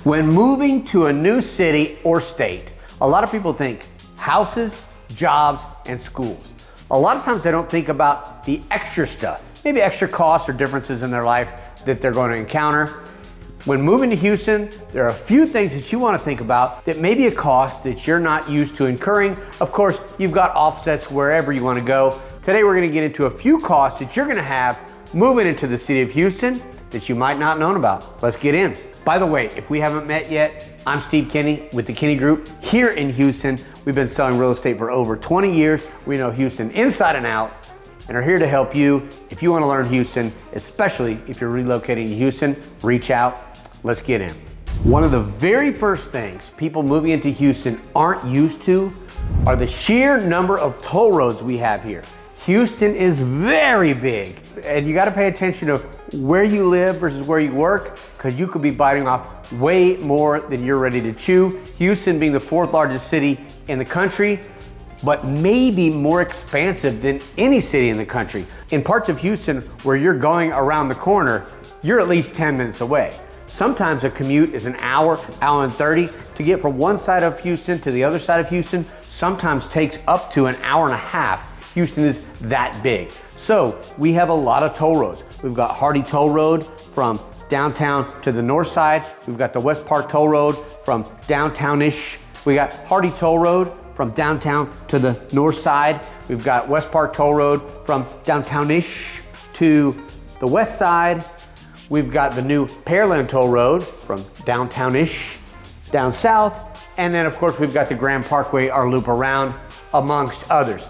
When moving to a new city or state, a lot of people think houses, jobs, and schools. A lot of times they don't think about the extra stuff, maybe extra costs or differences in their life that they're going to encounter. When moving to Houston, there are a few things that you want to think about that may be a cost that you're not used to incurring. Of course, you've got offsets wherever you want to go. Today, we're going to get into a few costs that you're going to have moving into the city of Houston that you might not know about. Let's get in. By the way, if we haven't met yet, I'm Steve Kinne with the Kinne Group here in Houston. We've been selling real estate for over 20 years. We know Houston inside and out and are here to help you. If you want to learn Houston, especially if you're relocating to Houston, reach out. Let's get in. One of the very first things people moving into Houston aren't used to are the sheer number of toll roads we have here. Houston is very big, and you got to pay attention to where you live versus where you work, because you could be biting off way more than you're ready to chew. Houston being the fourth largest city in the country, but maybe more expansive than any city in the country. In parts of Houston where you're going around the corner, you're at least 10 minutes away. Sometimes a commute is an hour, hour and 30. To get from one side of Houston to the other side of Houston sometimes takes up to an hour and a half. Houston is that big. So we have a lot of toll roads. We've got Hardy Toll Road from downtown to the north side. We've got the West Park Toll Road from downtown-ish. We got Hardy Toll Road from downtown to the north side. We've got West Park Toll Road from downtown-ish to the west side. We've got the new Pearland Toll Road from downtown-ish down south. And then of course we've got the Grand Parkway, our loop around, amongst others.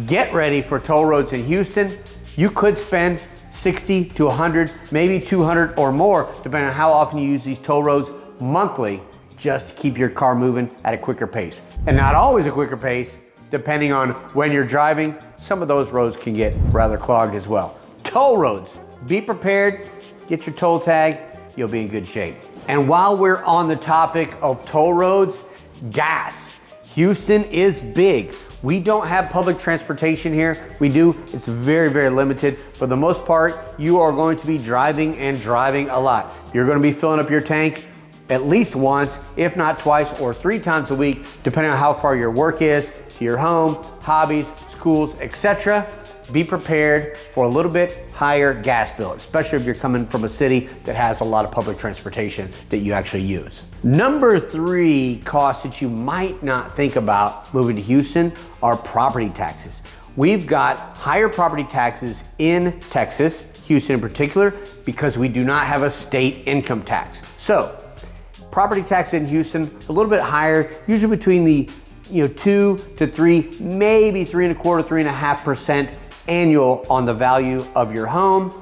Get ready for toll roads in Houston. You could spend 60 to 100, maybe 200 or more, depending on how often you use these toll roads monthly, just to keep your car moving at a quicker pace. And not always a quicker pace, depending on when you're driving. Some of those roads can get rather clogged as well. Toll roads, be prepared, get your toll tag, you'll be in good shape. And while we're on the topic of toll roads, gas. Houston is big. We don't have public transportation here. We do, it's very, very limited. For the most part, you are going to be driving and driving a lot. You're going to be filling up your tank at least once, if not twice or 3 times a week, depending on how far your work is, to your home, hobbies, schools, etc. Be prepared for a little bit higher gas bill, especially if you're coming from a city that has a lot of public transportation that you actually use. Number 3 costs that you might not think about moving to Houston are property taxes. We've got higher property taxes in Texas, Houston in particular, because we do not have a state income tax. So, property tax in Houston, a little bit higher, usually between the 2 to 3, maybe 3.25%, 3.5% annual on the value of your home.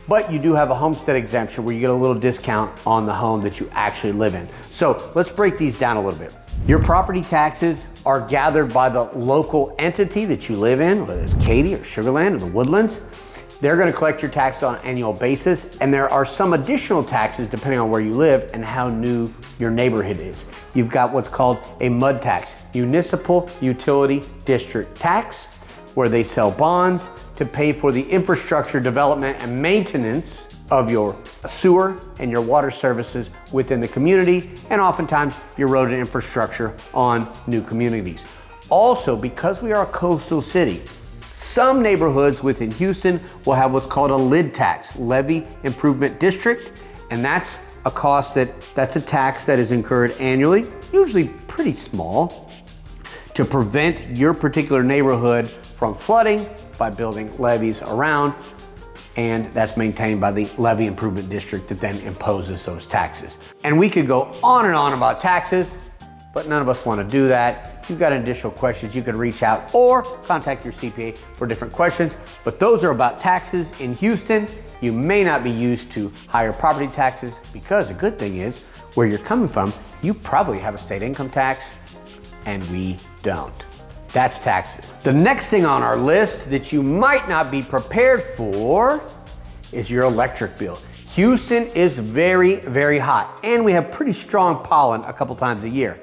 But you do have a homestead exemption where you get a little discount on the home that you actually live in. So let's break these down a little bit. Your property taxes are gathered by the local entity that you live in, whether it's Katy or Sugar Land or the Woodlands. They're going to collect your taxes on an annual basis, and there are some additional taxes depending on where you live and how new your neighborhood is. You've got what's called a MUD tax, Municipal Utility District Tax, where they sell bonds to pay for the infrastructure development and maintenance of your sewer and your water services within the community, and oftentimes your road and infrastructure on new communities. Also, because we are a coastal city, some neighborhoods within Houston will have what's called a LID tax, Levy Improvement District, and that's a cost that's a tax that is incurred annually, usually pretty small, to prevent your particular neighborhood from flooding by building levees around, and that's maintained by the Levy Improvement District that then imposes those taxes. And we could go on and on about taxes, but none of us want to do that. If you've got additional questions, you can reach out or contact your CPA for different questions, but those are about taxes in Houston. You may not be used to higher property taxes, because the good thing is, where you're coming from, you probably have a state income tax, and we don't. That's taxes. The next thing on our list that you might not be prepared for is your electric bill. Houston is very, very hot, and we have pretty strong pollen a couple times a year.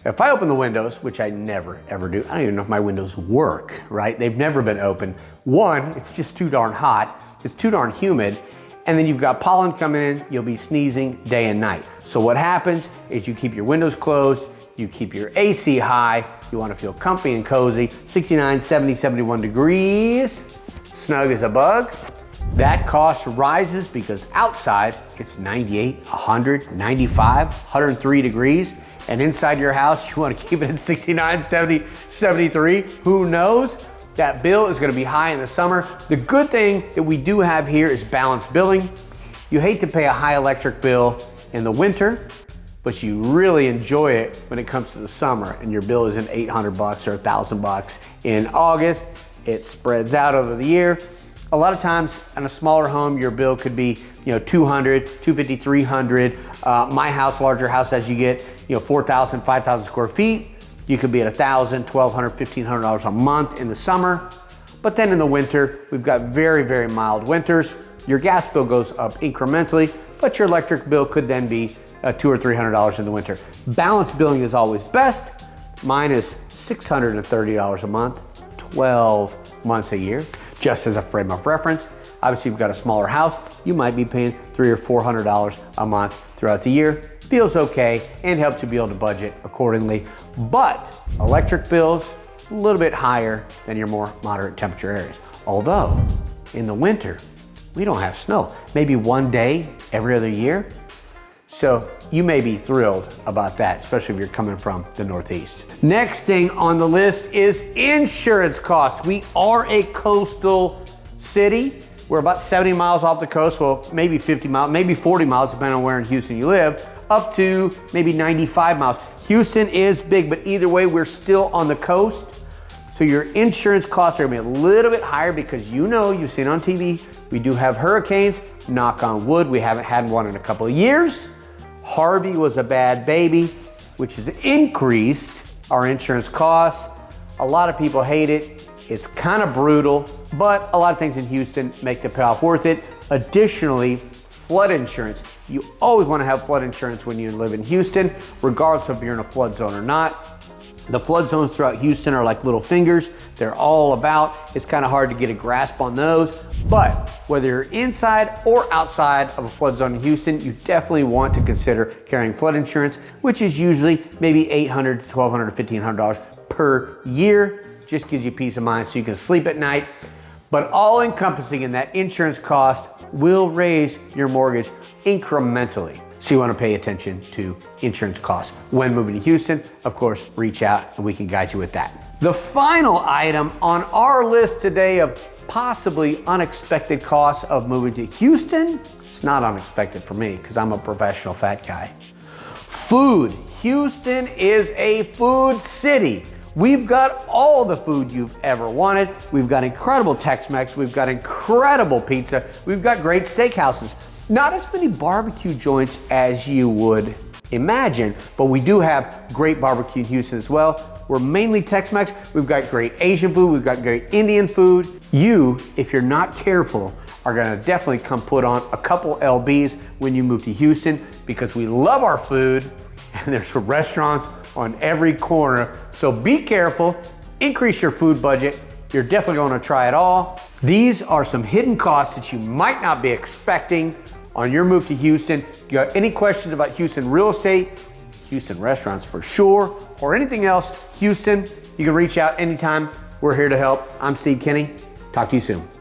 If I open the windows, which I never ever do, I don't even know if my windows work, right? They've never been open. One, it's just too darn hot, it's too darn humid, and then you've got pollen coming in, you'll be sneezing day and night. So what happens is you keep your windows closed, you keep your AC high, you want to feel comfy and cozy, 69, 70, 71 degrees, snug as a bug. That cost rises because outside it's 98, 100, 95, 103 degrees, and inside your house you want to keep it at 69, 70, 73. Who knows? That bill is going to be high in the summer. The good thing that we do have here is balanced billing. You hate to pay a high electric bill in the winter, but you really enjoy it when it comes to the summer and your bill isn't $800 or $1,000 in August. It spreads out over the year. A lot of times in a smaller home, your bill could be 200, 250, 300. My house, larger house, as you get 4,000, 5,000 square feet, you could be at $1,000, $1,200, $1,500 a month in the summer. But then in the winter, we've got very, very mild winters. Your gas bill goes up incrementally, but your electric bill could then be $200 or $300 in the winter. Balanced billing is always best. Mine is $630 a month, 12 months a year. Just as a frame of reference, obviously if you've got a smaller house, you might be paying $300 or $400 a month throughout the year. Feels okay and helps you be able to budget accordingly. But electric bills, a little bit higher than your more moderate temperature areas. Although in the winter, we don't have snow. Maybe one day every other year. So you may be thrilled about that, especially if you're coming from the Northeast. Next thing on the list is insurance costs. We are a coastal city. We're about 70 miles off the coast, well, maybe 50 miles, maybe 40 miles, depending on where in Houston you live, up to maybe 95 miles. Houston is big, but either way, we're still on the coast. So your insurance costs are gonna be a little bit higher because you've seen on TV, we do have hurricanes. Knock on wood, we haven't had one in a couple of years. Harvey was a bad baby, which has increased our insurance costs. A lot of people hate it. It's kind of brutal, but a lot of things in Houston make the payoff worth it. Additionally, flood insurance. You always want to have flood insurance when you live in Houston, regardless of if you're in a flood zone or not. The flood zones throughout Houston are like little fingers. They're all about. It's kind of hard to get a grasp on those, but whether you're inside or outside of a flood zone in Houston, you definitely want to consider carrying flood insurance, which is usually maybe $800 to $1,200 to $1,500 per year. Just gives you peace of mind so you can sleep at night. But all encompassing in that insurance cost will raise your mortgage incrementally. So you want to pay attention to insurance costs. When moving to Houston, of course, reach out and we can guide you with that. The final item on our list today of possibly unexpected costs of moving to Houston, it's not unexpected for me because I'm a professional fat guy. Food. Houston is a food city. We've got all the food you've ever wanted. We've got incredible Tex-Mex. We've got incredible pizza. We've got great steakhouses. Not as many barbecue joints as you would imagine, but we do have great barbecue in Houston as well. We're mainly Tex-Mex. We've got great Asian food. We've got great Indian food. You, if you're not careful, are gonna definitely come put on a couple LBs when you move to Houston because we love our food and there's restaurants on every corner. So be careful, increase your food budget. You're definitely gonna try it all. These are some hidden costs that you might not be expecting on your move to Houston. If you got any questions about Houston real estate, Houston restaurants for sure, or anything else Houston, you can reach out anytime. We're here to help. I'm Steve Kinne. Talk to you soon.